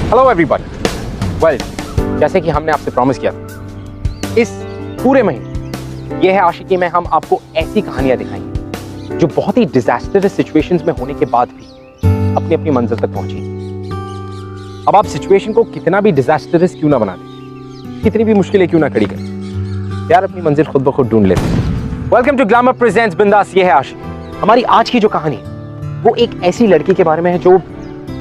Hello everyone. Well, जैसे कि हमने आपसे प्रॉमिस किया था, इस पूरे महीने ये है आशिकी में हम आपको ऐसी कहानियां दिखाएंगे जो बहुत ही डिजास्टरस सिचुएशंस में होने के बाद भी अपनी अपनी मंजिल तक पहुंची। अब आप सिचुएशन को कितना भी डिजास्टरस क्यों ना बना दें, कितनी भी मुश्किलें क्यों ना खड़ी करें, यार अपनी मंजिल खुद ब खुद ढूंढ लेते हैं। वेलकम टू ग्लैमर प्रेजेंट्स बिंदास। ये है आशिकी। हमारी आज की जो कहानी है वो एक ऐसी लड़की के बारे में है जो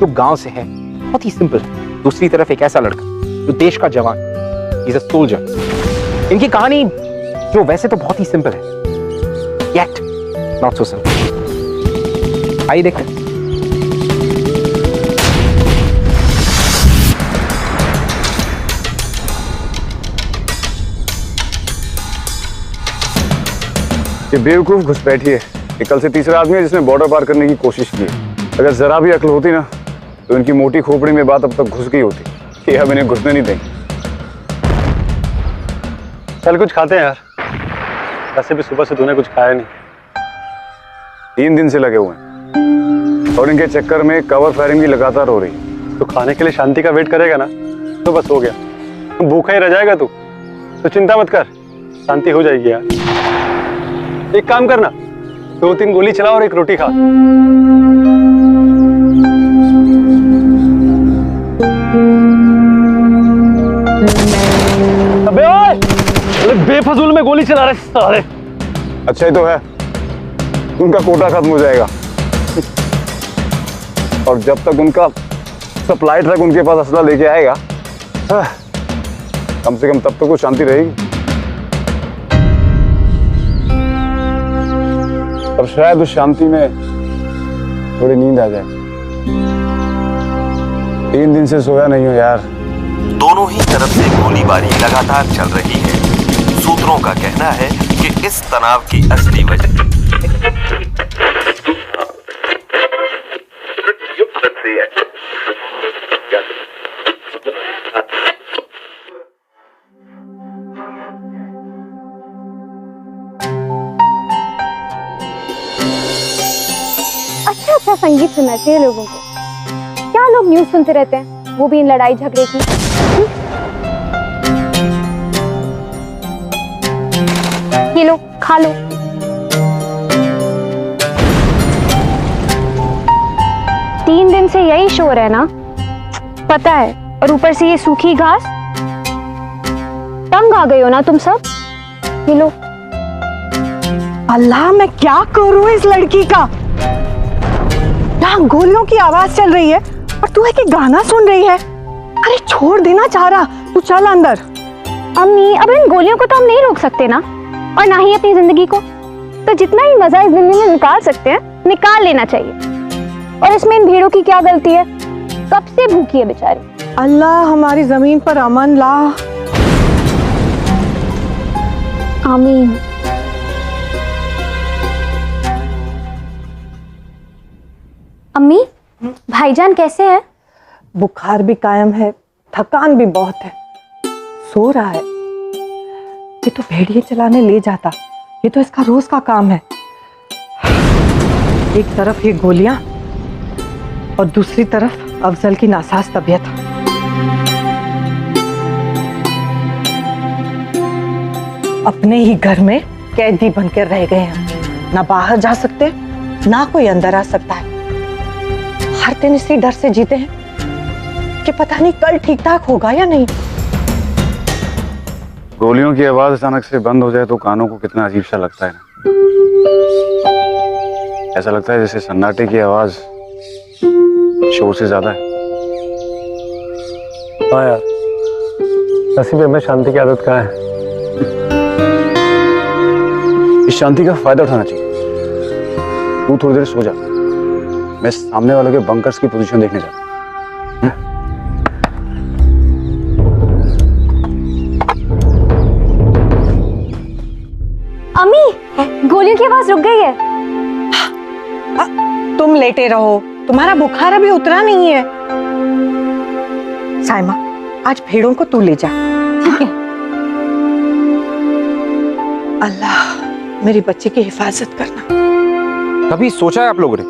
गांव से है, बहुत ही सिंपल है। दूसरी तरफ एक ऐसा लड़का जो देश का जवान, इज अ सोल्जर। इनकी कहानी जो वैसे तो बहुत ही सिंपल है, yet not so simple। आइए देखते हैं। ये बेवकूफ घुसपैठी है। ये कल से तीसरा आदमी है जिसने बॉर्डर पार करने की कोशिश की है। अगर जरा भी अक्ल होती ना तो इनकी मोटी खोपड़ी में बात अब तक घुस गई होती। ये अब इन्हें घुसने नहीं देंगे। चल कुछ खाते हैं यार, वैसे भी सुबह से तूने कुछ खाया नहीं। 3 दिन से लगे हुए हैं और इनके चक्कर में कवर फायरिंग भी लगातार हो रही है। तो खाने के लिए शांति का वेट करेगा ना तो बस हो गया। भूखा ही रह जाएगा तू, तो चिंता मत कर, शांति हो जाएगी यार। एक काम करना, 2-3 गोली चला और एक रोटी खा। अबे ओए, अरे बेफजूल में गोली चला रहे साले। अच्छा ही तो है, उनका कोटा खत्म हो जाएगा और जब तक उनका सप्लाई ट्रक उनके पास असला लेके आएगा, कम से कम तब तक वो शांति रहेगी। अब शायद उस शांति में थोड़ी नींद आ जाए। 3 दिन से सोया नहीं हो यार। दोनों ही तरफ से गोलीबारी लगातार चल रही है। सूत्रों का कहना है कि इस तनाव की असली वजह अच्छा संगीत सुनना चाहिए लोगों को। क्या लोग न्यूज़ सुनते रहते हैं, वो भी इन लड़ाई झगड़े की। ये लो, खा लो। तीन दिन से यही शोर है ना, पता है। और ऊपर से ये सूखी घास। तंग आ गए हो ना तुम सब। ये लो। अल्लाह, मैं क्या करूं इस लड़की का। यहाँ गोलियों की आवाज चल रही है और तू है कि गाना सुन रही है। अरे छोड़ देना चाह रहा, तू चल अंदर। अम्मी, अब इन गोलियों को तो हम नहीं रोक सकते ना, और ना ही अपनी जिंदगी को। तो जितना ही मजा इस जिंदगी में निकाल सकते हैं निकाल लेना चाहिए। और इसमें इन भीड़ों की क्या गलती है, कब से भूखी है बेचारी। अल्लाह हमारी जमीन पर अमन ला। आमीन। अम्मी, भाईजान कैसे हैं? बुखार भी कायम है, थकान भी बहुत है, सो रहा है। ये तो भेड़िए चलाने ले जाता, ये तो इसका रोज का काम है। एक तरफ ये गोलियां और दूसरी तरफ अफजल की नासाज तबीयत। अपने ही घर में कैदी बनकर रह गए हैं, ना बाहर जा सकते ना कोई अंदर आ सकता है। हर दिन इसी डर से जीते हैं कि पता नहीं कल ठीक ठाक होगा या नहीं। गोलियों की आवाज अचानक से बंद हो जाए तो कानों को कितना अजीब सा लगता है ना। ऐसा लगता है जैसे सन्नाटे की आवाज शोर से ज्यादा है। हाँ यार, नसीब में शांति की आदत कहाँ है। इस शांति का फायदा उठाना चाहिए। तू थोड़ी देर सो जा, मैं सामने वालों के बंकर्स की पोजीशन देखने जाता हूं। अम्मी, गोलियों की आवाज रुक गई है। तुम लेटे रहो, तुम्हारा बुखार अभी उतरा नहीं है। साइमा, आज भेड़ों को तू ले जा। ठीक है। अल्लाह मेरी बच्ची की हिफाजत करना। कभी सोचा है आप लोगों ने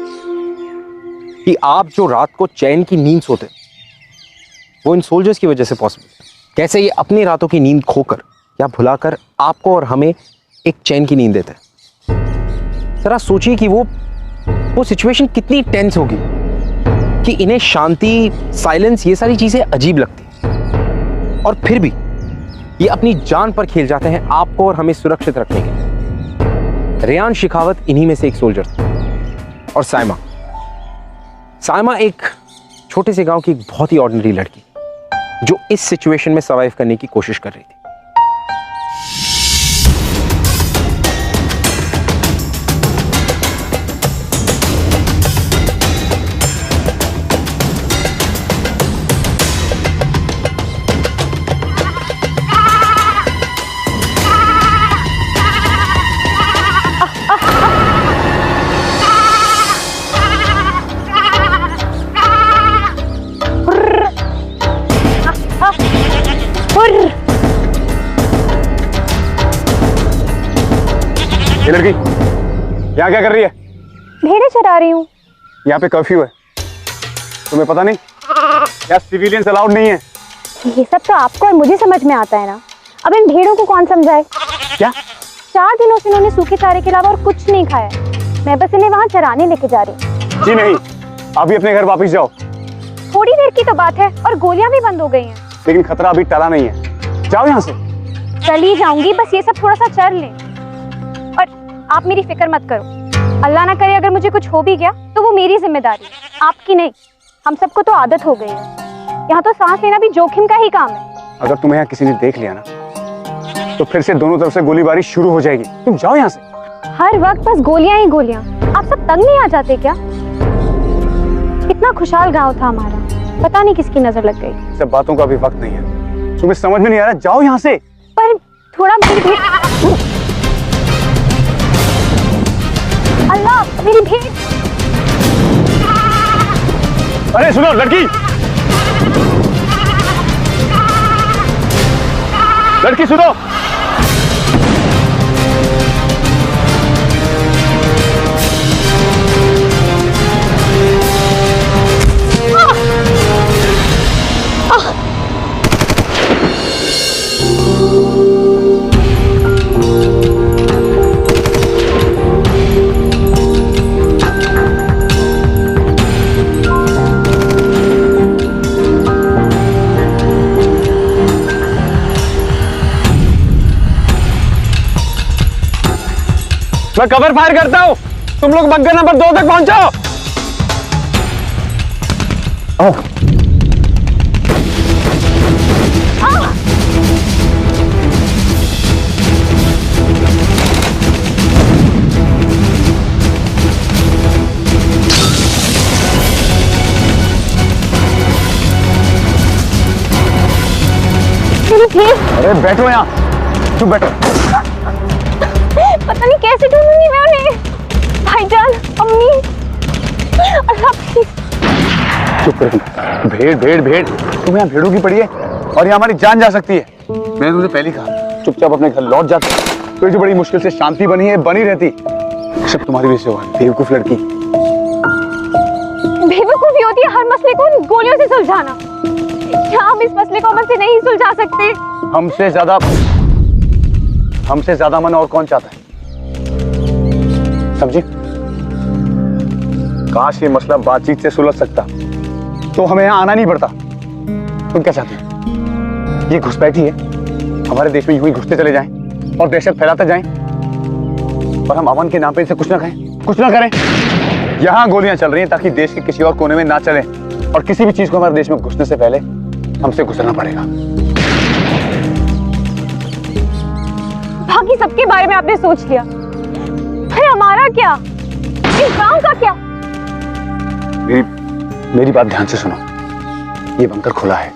कि आप जो रात को चैन की नींद सोते वो इन सोल्जर्स की वजह से पॉसिबल है। कैसे ये अपनी रातों की नींद खोकर या भुलाकर आपको और हमें एक चैन की नींद देते हैं। जरा सोचिए कि वो सिचुएशन कितनी टेंस होगी कि इन्हें शांति, साइलेंस, ये सारी चीजें अजीब लगती हैं और फिर भी ये अपनी जान पर खेल जाते हैं आपको और हमें सुरक्षित रखने के लिए। रेयान शिखावत इन्हीं में से एक सोल्जर था। और साइमा एक छोटे से गांव की एक बहुत ही ऑर्डिनरी लड़की जो इस सिचुएशन में सर्वाइव करने की कोशिश कर रही थी। ये लड़की यहाँ क्या कर रही है? भेड़ें चरा रही हूँ। यहाँ पे कर्फ्यू है, तुम्हें पता नहीं? यहाँ सिविलियंस अलाउड नहीं है। ये सब तो आपको और मुझे समझ में आता है ना। अब इन भेड़ों को कौन समझाए? क्या? 4 दिनों से इन्होंने सूखे चारे के अलावा और कुछ नहीं खाया। मैं बस इन्हें वहाँ चराने लेके जा रही हूँ। जी नहीं, अभी अपने घर वापस जाओ। थोड़ी देर की तो बात है और गोलियां भी बंद हो गई हैं। लेकिन खतरा अभी टला नहीं है, जाओ यहाँ से। चली जाऊंगी, बस ये सब थोड़ा सा चर लें। और आप मेरी फिक्र मत करो, अल्लाह ना करे अगर मुझे कुछ हो भी गया तो वो मेरी जिम्मेदारी है, आपकी नहीं। हम सबको तो आदत हो गई है, यहाँ तो सांस लेना भी जोखिम का ही काम है। अगर तुम्हें यहाँ किसी ने देख लिया ना तो फिर से दोनों तरफ से गोलीबारी शुरू हो जाएगी। तुम जाओ यहाँ से। हर वक्त बस गोलियां ही गोलियां। आप सब तंग नहीं आ जाते क्या? कितना खुशहाल गांव था हमारा, पता नहीं किसकी नजर लग गई। सब बातों का अभी वक्त नहीं है, तुम्हें समझ में नहीं आ रहा? जाओ यहाँ से। पर थोड़ा भीड़ अल्लाह, मेरी भीड़। अरे सुनो लड़की, लड़की सुनो। मैं कवर फायर करता हूँ, तुम लोग बंकर नंबर 2 तक पहुंचो। अरे बैठो यहाँ, तुम बैठो। पता नहीं कैसे ढूंढूंगी मैं उन्हें। भाईजान, अम्मी, अल्लाह प्लीज। चुप करो। भेड़ भेड़ भेड़, तुम्हें यहाँ भेड़ों की पड़ी है और यहाँ हमारी जान जा सकती है। मैंने तुमसे पहले कहा चुपचाप अपने घर लौट जाते, तो जो बड़ी मुश्किल से शांति बनी है बनी रहती। सब तुम्हारी वजह से हुआ, बेवकूफ लड़की। बेवकूफी होती है हर मसले को गोलियों से सुलझाना। क्या हम इस मसले को अमन से नहीं सुलझा सकते? हमसे ज्यादा मन और कौन चाहता है, समझे? काश ये मसला बातचीत से सुलझ सकता तो हमें यहाँ आना नहीं पड़ता। तुम क्या चाहते हो? ये घुसपैठी है, हमारे देश में यूं ही घुसते चले जाएं और दहशत फैलाते जाएं और हम अमन के नाम पे इसे कुछ ना कहें, कुछ ना करें। यहाँ गोलियां चल रही हैं ताकि देश के किसी और कोने में ना चले और किसी भी चीज को हमारे देश में घुसने से पहले हमसे गुजरना पड़ेगा। बाकी सबके बारे में आपने सोच लिया, फिर हमारा क्या? इस गांव का क्या? मेरी बात ध्यान से सुनो। ये बंकर खुला है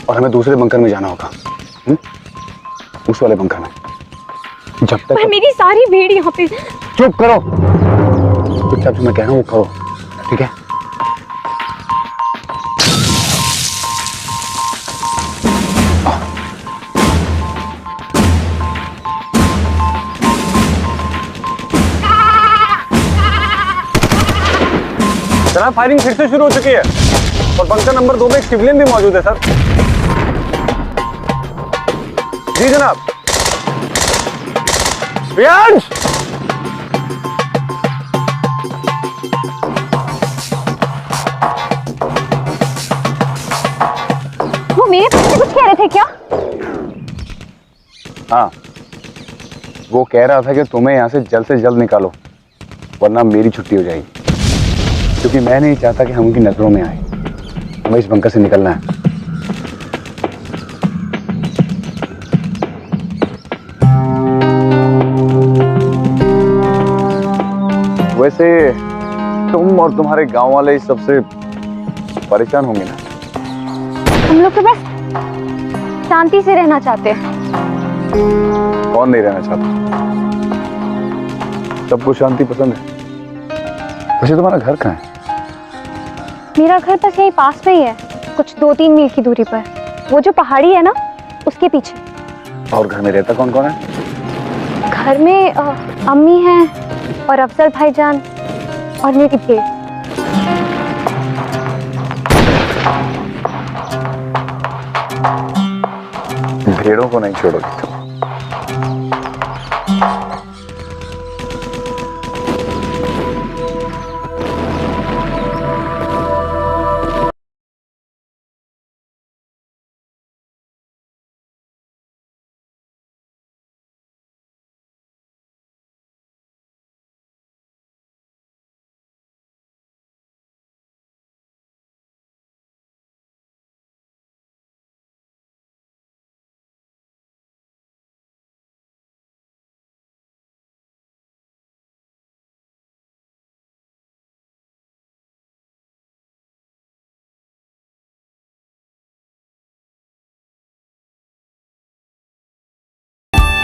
और हमें दूसरे बंकर में जाना होगा, उस वाले बंकर में। जब तक मेरी सारी भीड़ यहाँ पे। चुप करो, चुपचाप जो मैं कह रहा हूँ वो करो, ठीक है? जनाब, फायरिंग फिर से शुरू हो चुकी है। और बंकर नंबर 2 में एक सिविलियन भी मौजूद है सर। जी जनाब। प्रियांश! वो मेरे पीछे कुछ कह रहे थे क्या? हाँ, वो कह रहा था कि तुम्हें यहाँ से जल्द निकालो, वरना मेरी छुट्टी हो जाएगी। क्योंकि मैं नहीं चाहता कि हम उनकी नजरों में आए। हमें इस बंकर से निकलना है। वैसे तुम और तुम्हारे गांव वाले इस सबसे परेशान होंगे ना? हम लोग तो बस शांति से रहना चाहते हैं। कौन नहीं रहना चाहता? सबको शांति पसंद है। वैसे तुम्हारा घर कहाँ है? मेरा घर बस यहीं पास में ही है, कुछ 2-3 मील की दूरी पर। वो जो पहाड़ी है ना, उसके पीछे। और घर में रहता कौन कौन है? घर में अम्मी हैं और अफजल भाईजान और मेरी भेड़। भेड़ों को नहीं छोड़ोगे तुम।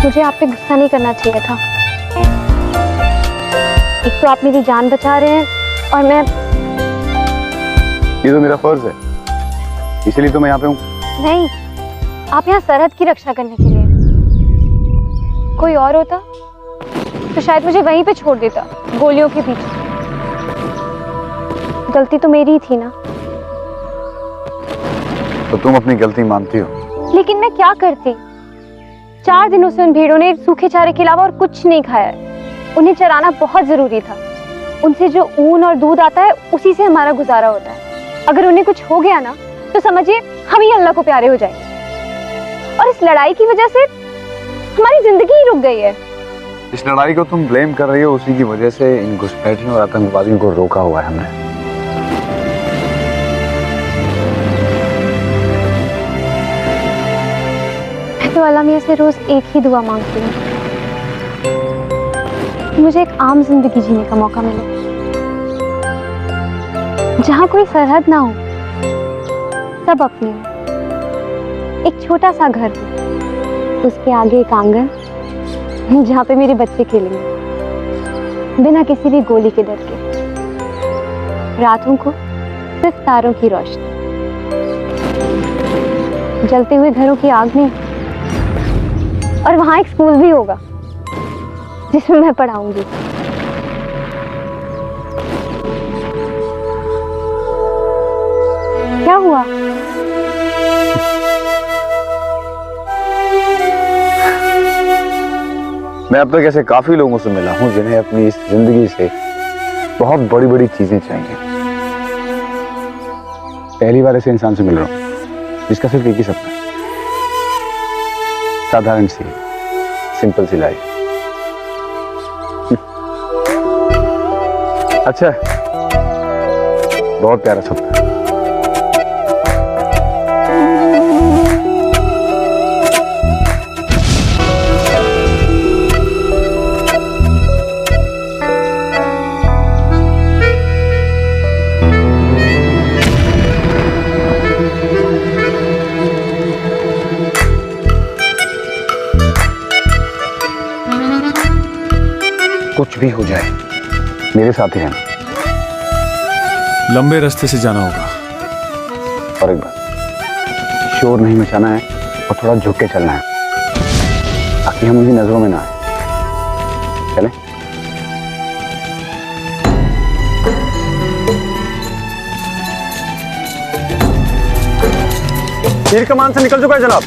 मुझे आप पे गुस्सा नहीं करना चाहिए था। एक तो आप मेरी जान बचा रहे हैं और मैं ये तो मेरा फर्ज है, इसलिए तो मैं यहाँ पे हूँ। नहीं, आप यहाँ सरहद की रक्षा करने के लिए। कोई और होता तो शायद मुझे वहीं पे छोड़ देता, गोलियों के पीछे। गलती तो मेरी ही थी ना। तो तुम अपनी गलती मानती हो? लेकिन मैं क्या करती? 4 दिनों से उन भेड़ों ने सूखे चारे के अलावा और कुछ नहीं खाया। उन्हें चराना बहुत जरूरी था। उनसे जो ऊन और दूध आता है, उसी से हमारा गुजारा होता है। अगर उन्हें कुछ हो गया ना, तो समझिए हम ही अल्लाह को प्यारे हो जाएंगे। और इस लड़ाई की वजह से हमारी जिंदगी ही रुक गई है। इस लड़ाई को तुम ब्लेम कर रही हो, उसी की वजह से इन घुसपैठियों और आतंकवादियों को रोका हुआ है हमने। मैं तो अल्लाह मियां से रोज एक ही दुआ मांगती हूँ, मुझे एक आम जिंदगी जीने का मौका मिले, जहाँ कोई सरहद ना हो, सब अपने हो। एक छोटा सा घर हो, उसके आगे एक आंगन जहाँ पे मेरे बच्चे खेलेंगे बिना किसी भी गोली के डर के। रातों को सिर्फ तारों की रोशनी, जलते हुए घरों की आग में। और वहां एक स्कूल भी होगा जिसमें मैं पढ़ाऊंगी। क्या हुआ? मैं अब तक ऐसे काफी लोगों से मिला हूं जिन्हें अपनी इस जिंदगी से बहुत बड़ी बड़ी चीजें चाहिए। पहली बार ऐसे इंसान से मिल रहा हूं जिसका सिर्फ एक ही सपना है, साधारण सी सिंपल सी लाइफ। अच्छा, बहुत प्यारा सपना। कुछ भी हो जाए मेरे साथ ही रहना। लंबे रास्ते से जाना होगा। और एक बात, शोर नहीं मचाना है और थोड़ा झुक के चलना है ताकि हम उनकी नजरों में ना आए। चले? तीर कमान से निकल चुका है जनाब,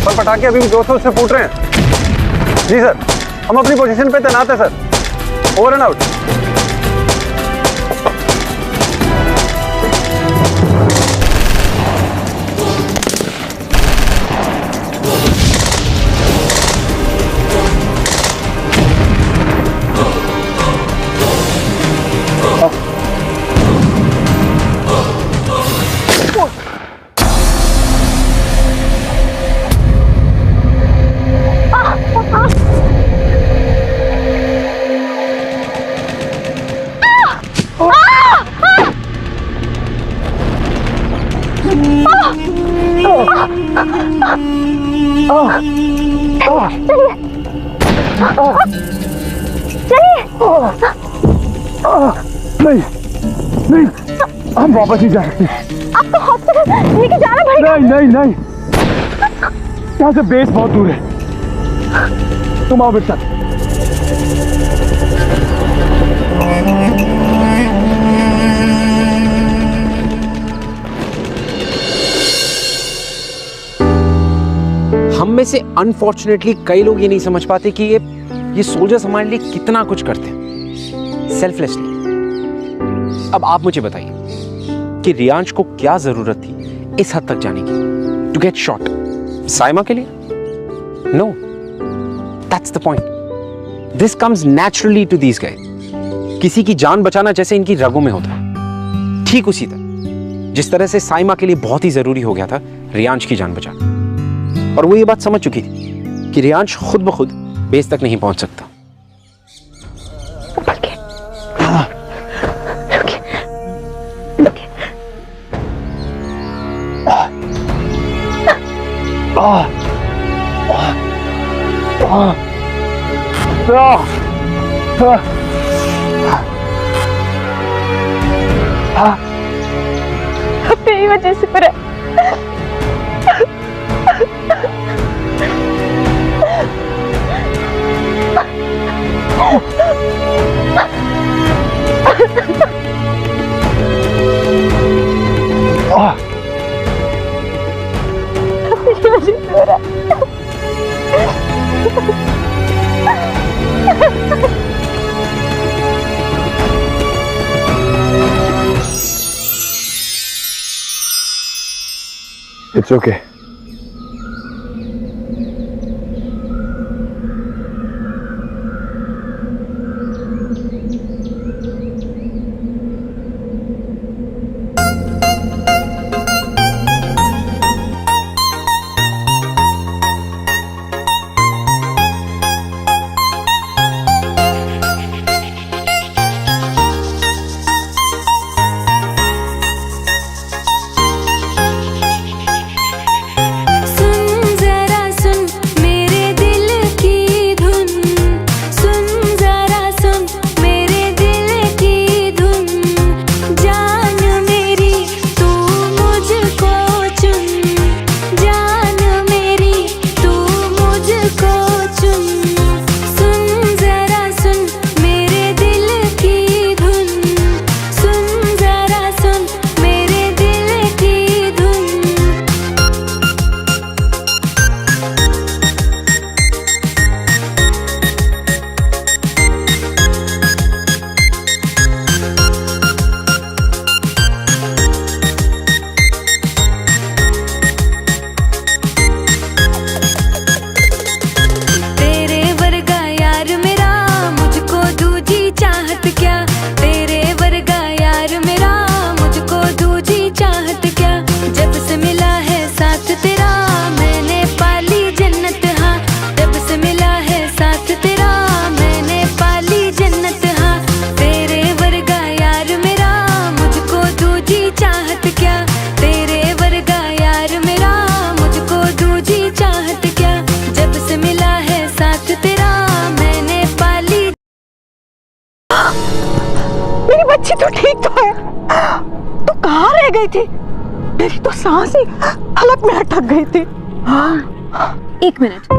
पर पटाखे अभी भी जोर से फूट रहे हैं। जी सर, हम अपनी पोजीशन पे तैनात है सर। Over and out. नहीं नहीं, हम वापस नहीं जा सकते। आपको हॉस्पिटल लेके जाना पड़ेगा। नहीं नहीं नहीं, यहाँ से बेस बहुत दूर है। तुम आओ मेरे साथ। हम में से अनफॉर्चुनेटली कई लोग ये नहीं समझ पाते कि ये सोल्जर्स हमारे लिए कितना कुछ करते हैं सेल्फलेसली। अब आप मुझे बताइए कि रियांश को क्या जरूरत थी इस हद तक जाने की, टू गेट शॉट साइमा के लिए? No, that's the point. This comes naturally to these guys. किसी की जान बचाना जैसे इनकी रगों में होता है, ठीक उसी तरह जिस तरह से साइमा के लिए बहुत ही जरूरी हो गया था रियांश की जान बचाना। और वो ये बात समझ चुकी थी कि रियांश खुद ब खुद बेस तक नहीं पहुंच सकता। तेरी वजह से पर It's okay. बच्ची तो ठीक तो है, तो कहाँ रह गई थी? मेरी तो सांस ही हलक में अटक गई थी। एक मिनट,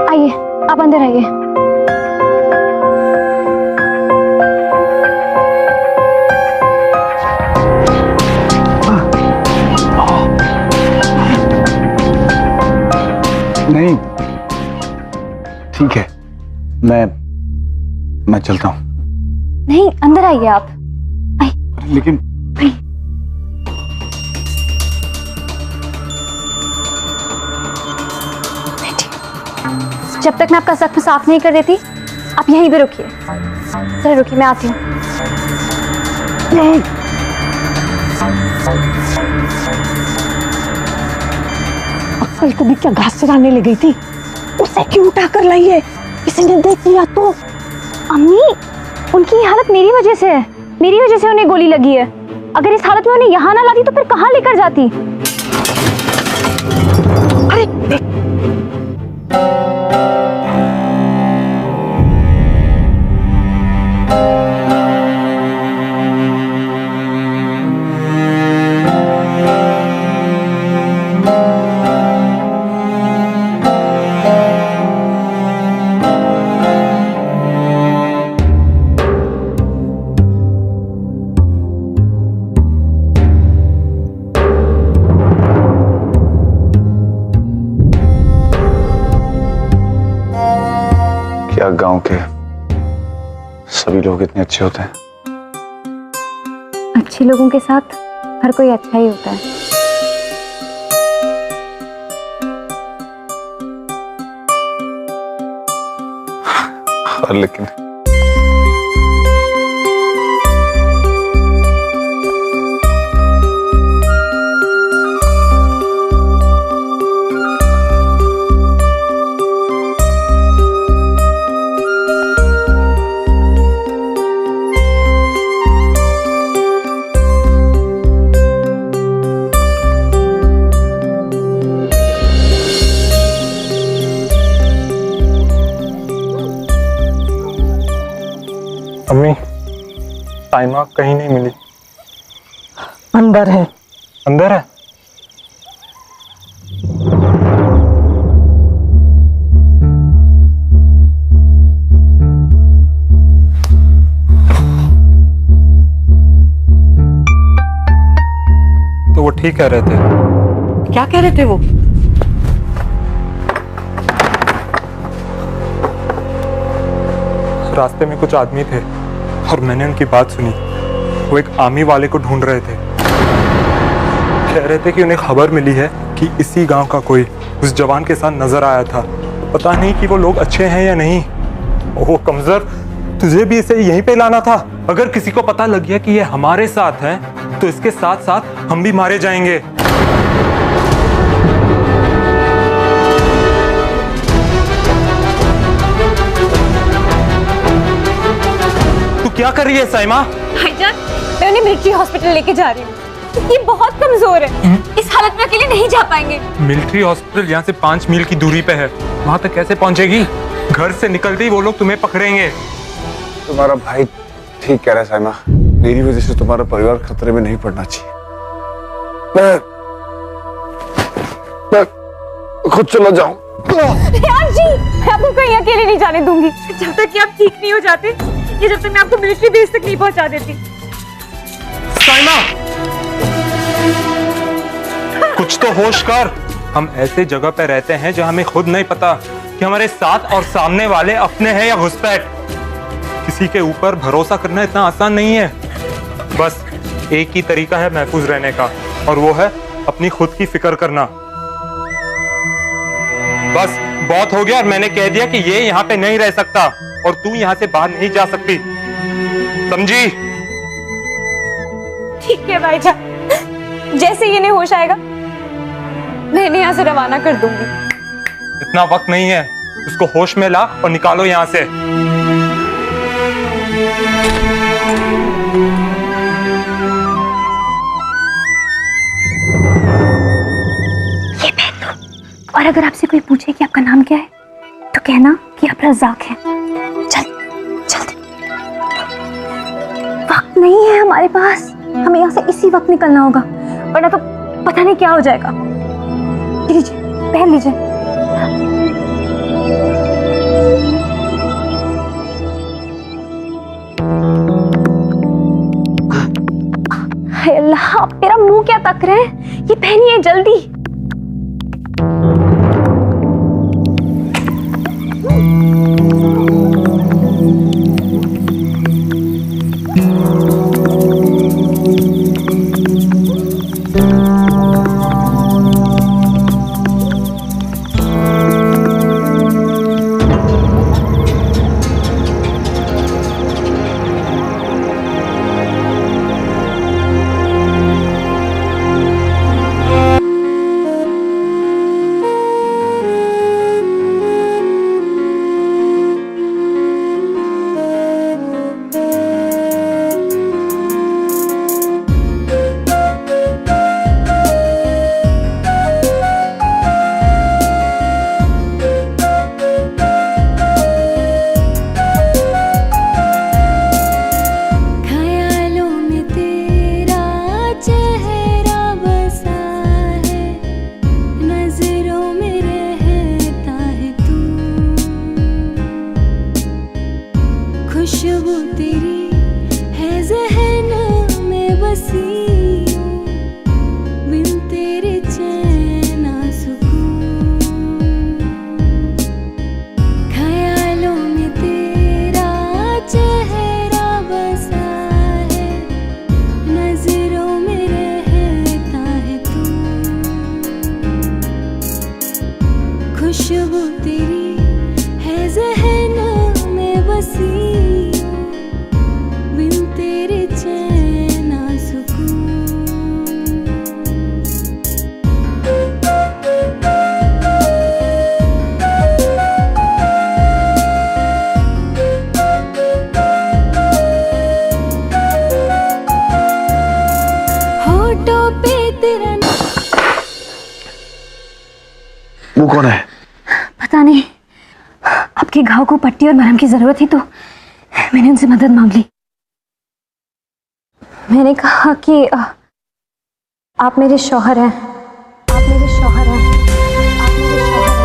आइए आप अंदर आइए। नहीं, ठीक है, मैं चलता हूँ। नहीं, अंदर आइए आप। लेकिन जब तक मैं आपका जख्म साफ नहीं कर देती, आप यहीं पे रुकिए। जरा रुकिए, मैं आती हूँ। अक्सर को भी क्या घास चराने ले गई थी, उसे क्यों उठा कर लाई है? किसी ने देख लिया तो? अम्मी, उनकी हालत मेरी वजह से है। मेरी वजह से उन्हें गोली लगी है। अगर इस हालत में उन्हें यहाँ ना लाती तो फिर कहाँ लेकर जाती? अरे देख, क्या गांव के सभी लोग इतने अच्छे होते हैं? अच्छे लोगों के साथ हर कोई अच्छा ही होता है। और लेकिन अम्मी, साइमा कहीं नहीं मिली। अंदर है। अंदर है? तो वो ठीक कह रहे थे। क्या कह रहे थे वो? रास्ते में कुछ आदमी थे और मैंने उनकी बात सुनी। वो एक आर्मी वाले को ढूंढ रहे थे। कह रहे थे कि उन्हें खबर मिली है कि इसी गांव का कोई उस जवान के साथ नजर आया था। पता नहीं कि वो लोग अच्छे हैं या नहीं। ओह कमजोर, तुझे भी इसे यहीं पे लाना था। अगर किसी को पता लग गया कि ये हमारे साथ है तो इसके साथ साथ हम भी मारे जाएंगे। क्या कर रही है साइमा? भाईजान, मैं उन्हें मिलिट्री हॉस्पिटल लेके जा रही हूँ। ये बहुत कमजोर है। इस हालत में अकेले नहीं जा पाएंगे। मिलिट्री हॉस्पिटल यहाँ से 5 मील की दूरी पे है। वहां तक कैसे पहुंचेगी? घर से निकलते ही वो लोग तुम्हें पकड़ेंगे। तुम्हारा भाई ठीक कह रहा है साइमा। मेरी वजह से तुम्हारा परिवार खतरे में नहीं पड़ना चाहिए। मैं खुद चला जाऊं। यार जी, मैं आपको कहीं अकेले नहीं जाने दूंगी जब तक कि आप ठीक नहीं हो जाते, या जब तक मैं आपको मिलिट्री बेस तक नहीं पहुंचा देती। साइमा, कुछ तो होश कर। हम ऐसे जगह पे रहते हैं जहां हमें खुद नहीं पता कि हमारे साथ और सामने वाले अपने हैं या घुसपैठ। किसी के ऊपर भरोसा करना इतना आसान नहीं है। बस एक ही तरीका है महफूज रहने का, और वो है अपनी खुद की फिक्र करना। बस बहुत हो गया। और मैंने कह दिया कि ये यहाँ पे नहीं रह सकता और तू यहाँ से बाहर नहीं जा सकती, समझी? ठीक है भाईजान, जैसे ही इन्हें होश आएगा मैं इन्हें यहाँ से रवाना कर दूंगी। इतना वक्त नहीं है। उसको होश में ला और निकालो यहाँ से। ये पहन लो, और अगर आपसे कोई पूछे कि आपका नाम क्या है तो कहना कि आप रज़ाक हैं। चल जल्दी, वक्त नहीं है हमारे पास। हमें यहाँ से इसी वक्त निकलना होगा, वरना तो पता नहीं क्या हो जाएगा। लीजिए, पहन लीजिए। हाय अल्लाह, आप मेरा मुंह क्या तक रहे हैं? ये पहनिए जल्दी। होठों पे तेरा वो कौन है? पता नहीं, आपके घाव को पट्टी और मरहम की जरूरत थी तो मैंने उनसे मदद मांग ली। मैंने कहा कि आप मेरे शौहर हैं, आप मेरे शौहर हैं, आप मेरे शौहर हैं।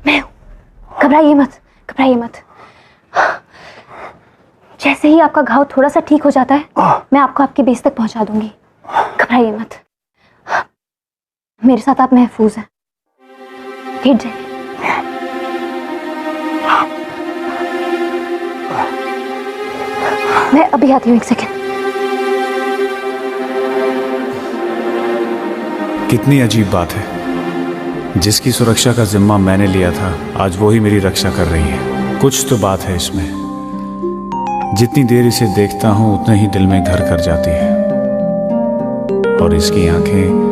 मैं हूं। घबराइए मत, घबराइए मत। जैसे ही आपका घाव थोड़ा सा ठीक हो जाता है मैं आपको आपके बेस तक पहुंचा दूंगी। घबराइए मत, मेरे साथ आप महफूज हैं। लेट जाइए। मैं अभी आती हूँ, एक सेकेंड। कितनी अजीब बात है, जिसकी सुरक्षा का जिम्मा मैंने लिया था आज वो ही मेरी रक्षा कर रही है। कुछ तो बात है इसमें। जितनी देर इसे देखता हूं उतना ही दिल में घर कर जाती है। और इसकी आंखें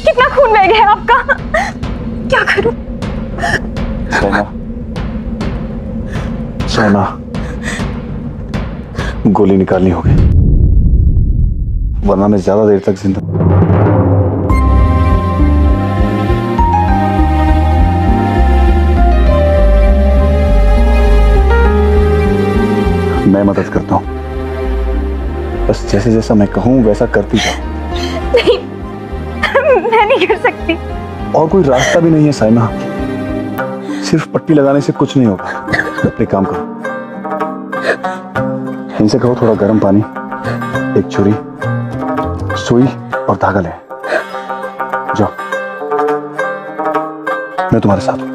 कितना खून बह गया आपका, क्या करूं? सोना, सोना, गोली निकालनी होगी वरना मैं ज्यादा देर तक जिंदा। मैं मदद करता हूं, बस जैसे जैसा मैं कहूं वैसा करती जाओ। नहीं, मैं नहीं कर सकती। और कोई रास्ता भी नहीं है साइमा, सिर्फ पट्टी लगाने से कुछ नहीं होगा। अपने काम करो, इनसे कहो थोड़ा गर्म पानी, एक छुरी, सुई और धागा ले जाओ। मैं तुम्हारे साथ हूं।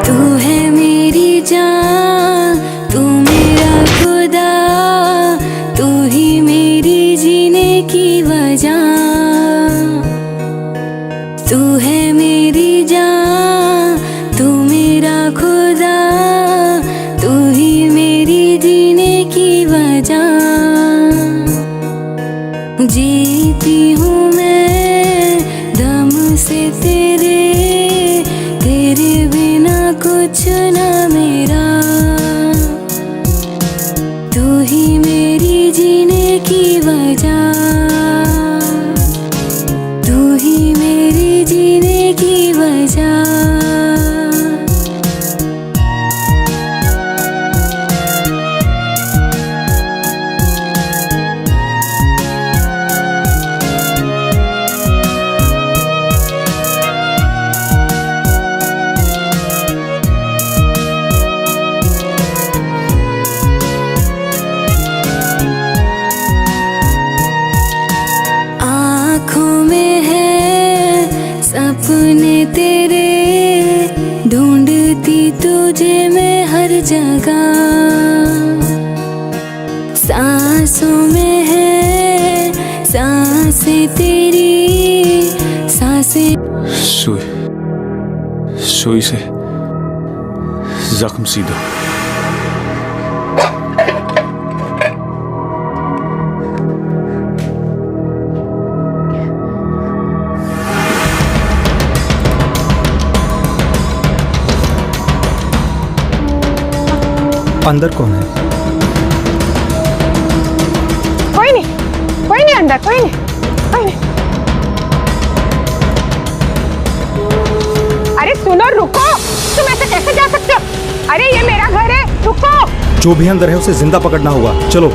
तू है मेरी जान, तू मेरा खुदा, तू ही मेरी जीने की वजह। जीती हूँ मैं दम से तेरे, तेरे बिना कुछ ना मेरा। तू ही मेरी जीने की वजह, तू ही मेरी जीने की वजह। सपने तेरे ढूंढती तुझे मैं हर जगह। सांसों में है सांसें तेरी, सांसें सुई से जख्म सीधा। अंदर कौन है? कोई नहीं अंदर, कोई नहीं। अरे सुनो, रुको, तुम ऐसे कैसे जा सकते हो? अरे ये मेरा घर है, रुको। जो भी अंदर है उसे जिंदा पकड़ना होगा, चलो।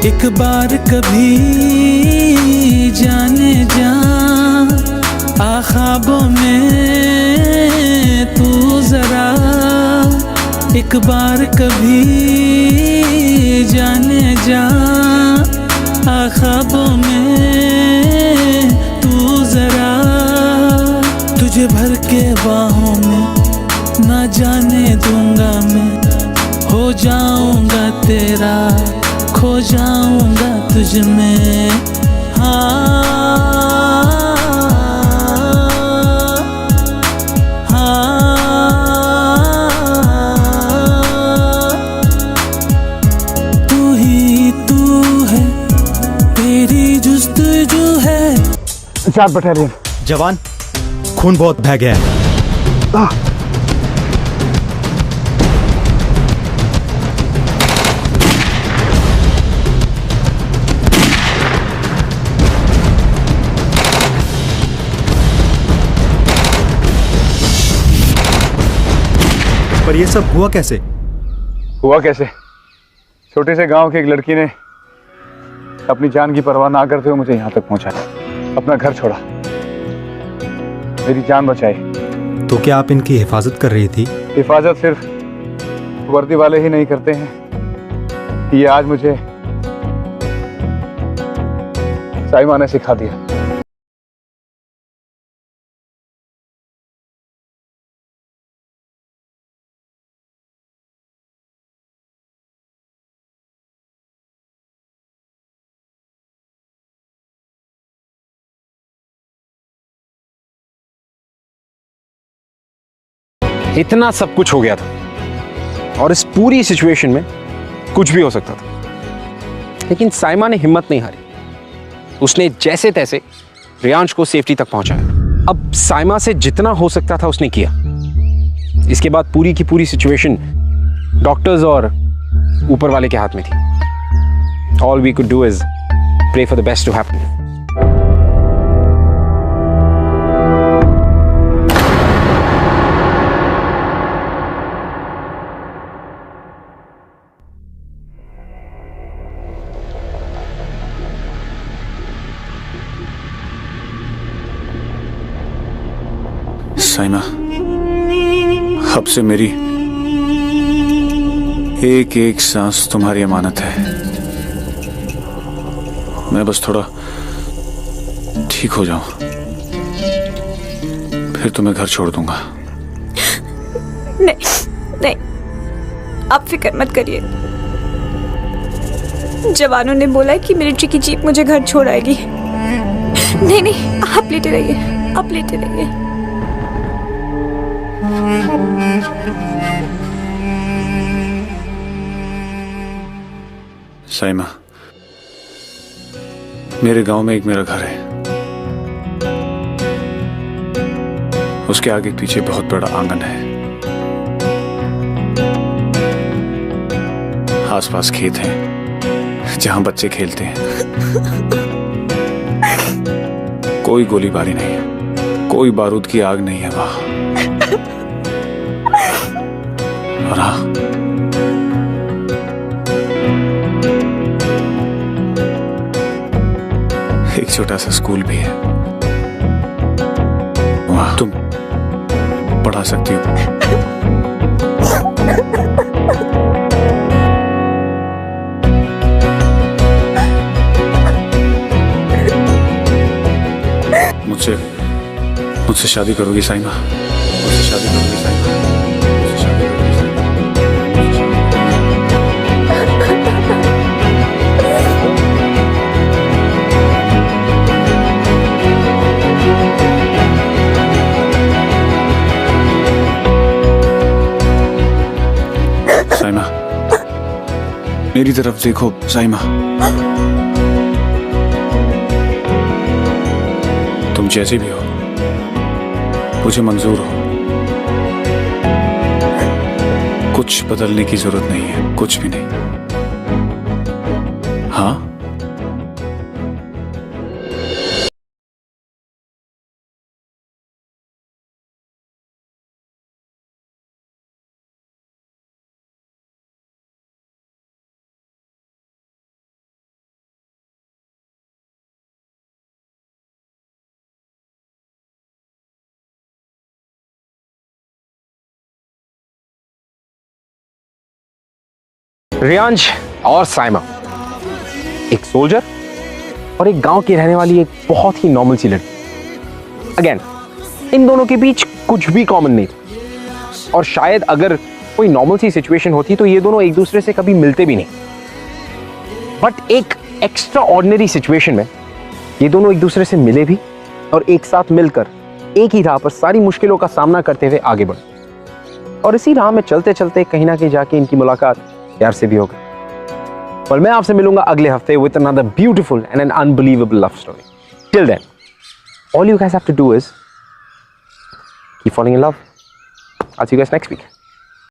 एक बार कभी जाने जा आ ख्वाबों में तू जरा, एक बार कभी जाने जा आ ख्वाबों में तू जरा, तुझे भर के बाहों में ना जाने दूंगा मैं, हो जाऊंगा तेरा, खो जाऊंगा तुझ में। तू ही तू है, तेरी जुस्तजू है। 4 बटालियन जवान, खून बहुत बह गया है। पर ये सब हुआ कैसे? छोटे से गांव की एक लड़की ने अपनी जान की परवाह ना करते हुए मुझे यहां तक पहुंचाया, अपना घर छोड़ा, मेरी जान बचाई। तो क्या आप इनकी हिफाजत कर रही थी? हिफाजत सिर्फ वर्दी वाले ही नहीं करते हैं, ये आज मुझे साइमा ने सिखा दिया। इतना सब कुछ हो गया था और इस पूरी सिचुएशन में कुछ भी हो सकता था, लेकिन साइमा ने हिम्मत नहीं हारी। उसने जैसे तैसे रियांश को सेफ्टी तक पहुंचाया। अब साइमा से जितना हो सकता था उसने किया। इसके बाद पूरी की पूरी सिचुएशन डॉक्टर्स और ऊपर वाले के हाथ में थी। All we could do is pray for the best to happen. Saima, अब से मेरी एक एक सांस तुम्हारी अमानत है। मैं बस थोड़ा ठीक हो जाऊं, फिर तुम्हें घर छोड़ दूंगा। नहीं, आप फिक्र मत करिए। जवानों ने बोला है कि मिलिट्री की जीप मुझे घर छोड़ आएगी। नहीं, आप लेटे रहिए, आप लेटे रहिए। साइमा, मेरे गांव में एक मेरा घर है। उसके आगे पीछे बहुत बड़ा आंगन है। आसपास खेत हैं जहां बच्चे खेलते हैं। कोई गोलीबारी नहीं है, कोई बारूद की आग नहीं है वहां। और हाँ, एक छोटा सा स्कूल भी है, वहां तुम पढ़ा सकती हो। मुझसे शादी करोगी साइमा? मुझसे शादी करोगी साइमा? मुझसे शादी करोगी साइमा? साइमा, मेरी तरफ देखो साइमा। तुम जैसे भी हो मुझे मंजूर हो। कुछ बदलने की जरूरत नहीं है, कुछ भी नहीं। हाँ, रियांश और साइमा, एक सोल्जर और एक गांव की रहने वाली एक बहुत ही नॉर्मल सी लड़की। अगेन, इन दोनों के बीच कुछ भी कॉमन नहीं था, और शायद अगर कोई नॉर्मल सी सिचुएशन होती तो ये दोनों एक दूसरे से कभी मिलते भी नहीं। बट एक एक्स्ट्रा ऑर्डिनरी सिचुएशन में ये दोनों एक दूसरे से मिले भी और एक साथ मिलकर एक ही राह पर सारी मुश्किलों का सामना करते हुए आगे बढ़े। और इसी राह में चलते चलते कहीं ना कहीं जाके इनकी मुलाकात यार से भी हो गई। और मैं आपसे मिलूंगा अगले हफ्ते with another beautiful and an unbelievable love story. Till then, all you guys have to do is keep falling in love. I'll see you guys next week.